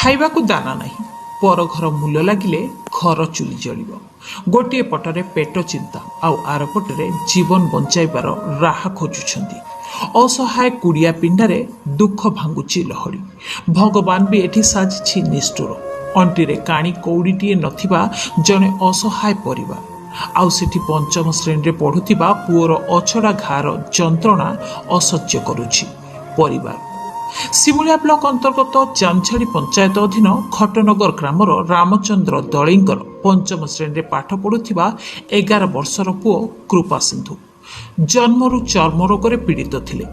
ଖାଇବାକୁ ଦାନା ନାହିଁ। पर घर मूल्य लगिले घर चुली जलिब। गोटे पटरे पेट चिंता आउ आर पटरे जीवन बंचाइबार राह खोजुछंती। असहाय कुड़िया पिंडारे दुख भांगुची लहड़ी। भगवान भी एठी साजिछि निष्ठुर। अंटीरे काणी कौड़ीटीए नथिबा जणे असहाय परिवार। आउ सेठी पंचम श्रेणी रे पढ़ुथिबा पुओर अछड़ा घार जंत्रणा असह्य करुछि परिवार। सिमुलिया ब्लॉक अंतर्गत जामछाड़ी पंचायत अधीन खटनगर ग्रामर रामचंद्र दलईंकर पंचम श्रेणी रे पाठ पढ़ुथिबा 11 वर्षर पुओ कृपा सिंधु जन्मरु चर्म रोग पीड़ित थिले।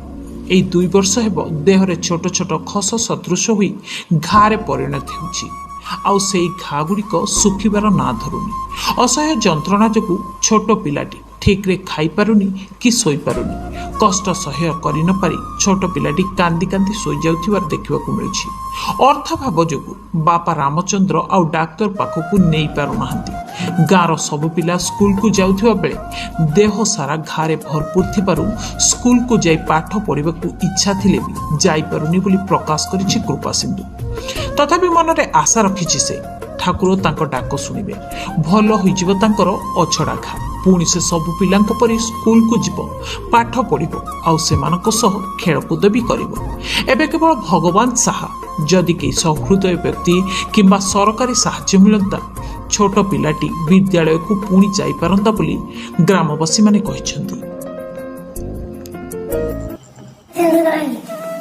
एई 2 वर्ष हेब देहरे छोट छोट खस सदृश होई घारे परिणत हेउछि। आउ सेई घा गुड़िक सुखिबार ना धरुनी। असह्य जंत्रणा जोगु छोट पिलाटी ठीक रे खाई पारुनी कि सोई पारुनी। कष्ट सह्य करि न पारि छोट पिलाटी कांदी कांदी सोई जाउथिबार देखिबाकू मिलुछि। अर्थाभाव जोगु बापा रामचंद्र आउ डाक्टर पाखकू नेई पारु नाहंती। गाँर सब पिला स्कूल को जाउथिबा बेले देह सारा घारे भरपूर थिबारु स्कूल को जाई पाठ पढ़िबाकू इच्छा थिले भी जाई पारुनी बोली प्रकाश करिछि कृपा सिंधु। तथापि मनरे आशा रखिछि से ठाकुर तांको डाक शुणिबे, भल होइजिबो तांकर अछड़ा घा। पुणी से सबु पिलांको परि स्कूल को जीव, पाठ पढ़िबो आउ सेमानक सह खेलकूद भी करिबो। एबे केवल भगवान साहा जदि के सहृदय व्यक्ति किंबा सरकारी साहाय्य मिलंता छोट पिलाटी विद्यालय को पुणी जाई पारंता बोली ग्रामवासी माने कहिसंती।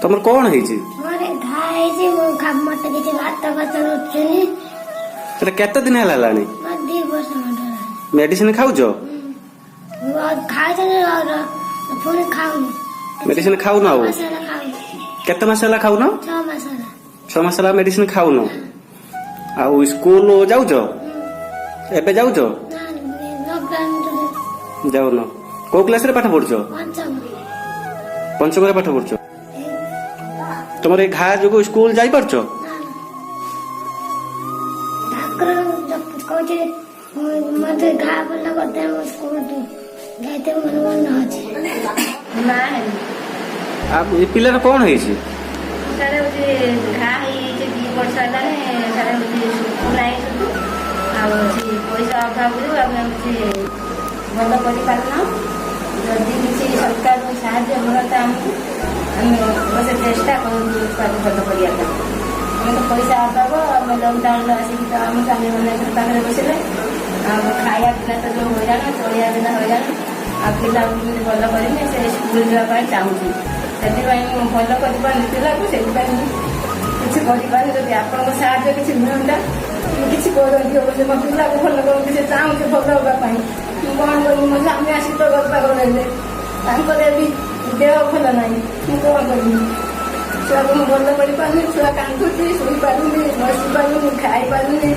तमर कोन हेछि? मोरे घा हेछि, मो घा मट के भात भात उठनी। तोरा केते दिन हला लानी? 2 वर्ष मट। मेडिसिन खाउजो? वो खाइ छने और पुणी खाउनी। मेडिसिन खाउ ना? मसाला खाउ। केते मसाला खाउ ना? 6 मसाला। 6 मसाला मेडिसिन खाउ ना? आउ स्कूल जाउजो? एबे जाउजो? लॉकडाउन जाउ ना। को क्लास रे पाठ पढुजो? पंचम रे पाठ पढुजो? तुमरे घा जोगो स्कूल जाई परछो? कोचे मते घा बोला करते हम स्कूल जाते मन अछि ना है। अब ए पिलर कोन हेछि? सारे जे घा है जे 2 वर्ष होला ने सारे जे सुनाई सुतु आ जे पैसा अभाव रे हम जे बंद करि पारना। जदि किसी सरकार को साहाय्य मिलता हम बस चेष्टा करू बंद करिया का। हम तो पैसा अभाव हम लॉकडाउन आसी तो हम सामने मन पाखरे बसिले खाया पिला तो जो हो जाना चलिया बिना हो जाना आ पिला भल करने से स्कूल जावाई चाहूँ से भल कर पिला को से किसी कर जब आपको साहाଯ୍य किसी मिलता किसी करते मो पिला को भल कर चाहूँ भल होगापी कौन कर सामने आसी तो गपा कर भी देह भल ना कौन कर छुआ को भल कर छुआ कांदुची शुई पारुनी बसी पारुनी खाई पारुनी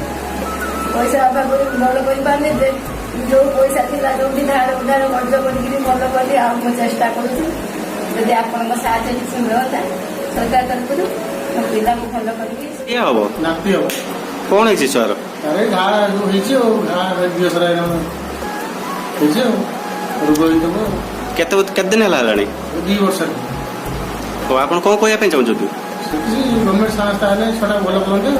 पैसा अभाव भल कर जो पैसा था जो धार उधार कर्ज कर भल करी आ चेष्टा करुँगी आपन साहाय्य किसी मिलता सरकार तरफ पिला को भल कर कौन है छुआर? अरे घा जो हेछि ओ घा दिवसरा हेछि रोग होइतबो। केते दिन हला लानी? 2 वर्ष। तो आपन कोन कहया पे चाहू छथि? गवर्नमेंट संस्था ने छोटा भल करते।